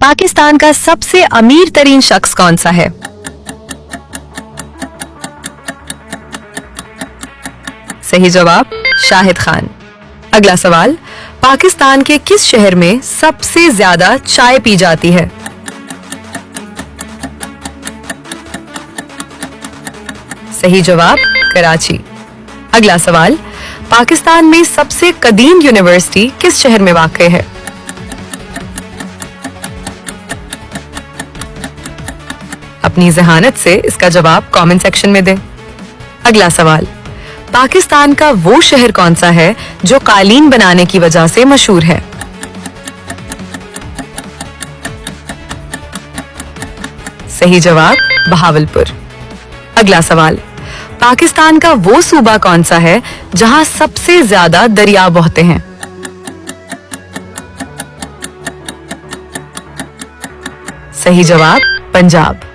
पाकिस्तान का सबसे अमीर तरीन शख्स कौन सा है? सही जवाब शाहिद खान। अगला सवाल, पाकिस्तान के किस शहर में सबसे ज्यादा चाय पी जाती है? सही जवाब कराची। अगला सवाल, पाकिस्तान में सबसे कदीम यूनिवर्सिटी किस शहर में वाक़ई है? अपनी ज़हानत से इसका जवाब कमेंट सेक्शन में दें। अगला सवाल, पाकिस्तान का वो शहर कौन सा है जो कालीन बनाने की वजह से मशहूर है? सही जवाब बहावलपुर। अगला सवाल, पाकिस्तान का वो सूबा कौन सा है जहां सबसे ज्यादा दरिया बहते हैं? सही जवाब पंजाब।